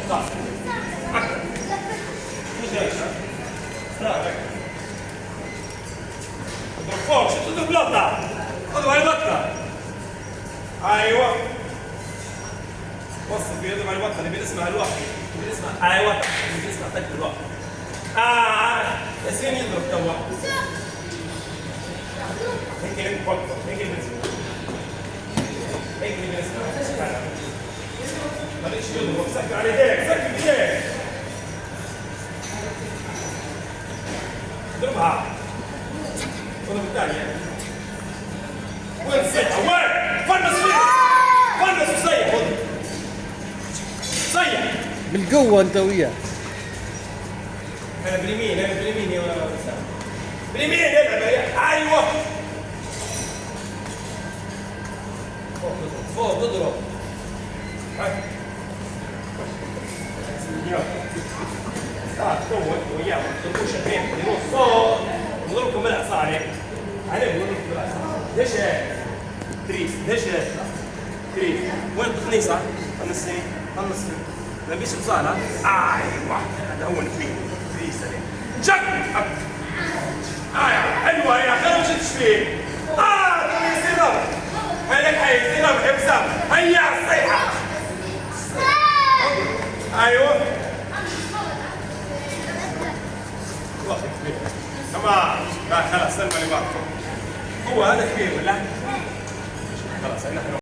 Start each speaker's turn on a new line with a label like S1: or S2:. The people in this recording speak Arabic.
S1: صح. مش جاي. لا ركز. اضرب فوق، شو تضرب لقطة؟ اضرب على البطة. ايوه. وصل فيه اضرب على البطة اللي بنسمع الوقت. بنسمع ايوه بنسمع تك الوقت. ياسين يضرب توا. هيك اللي بفكر، هيك اللي بنسمع. هيك اللي بنسمع. ماليش يضرب، سكر على ايديك، سكر بايديك. اضربها. اضرب الثانية. وين الصيحة؟ وين؟ فنس فيه! فنس وصيح، خذ. صيح.
S2: بالقوة انت وياه.
S1: انا باليمين، انا باليمين يا وسام. باليمين العب يا ايوه. فوق اضرب، فوق اضرب. هاي. تو انت وياه تضربوا شهرين يروح فوق نضربكم بالاعصار عليك. عليك نضربكم بالاعصار. ليش هيك؟ تريس، ليش هيك؟ تريس، وين التقنيصة؟ خلصني، خلصني. ما بيش بصالة؟ ايوه هذا هو الفيل. تريس عليك. شك! حلوة يا اخي، انا ما شفتش فيه. يصير ربح. هذاك حيصير ربح يا وسام. هيا على الصيحة. ايوه. وقت كبير. تمام. خلاص سلمى اللي هو هذا كبير ولا؟ خلاص احنا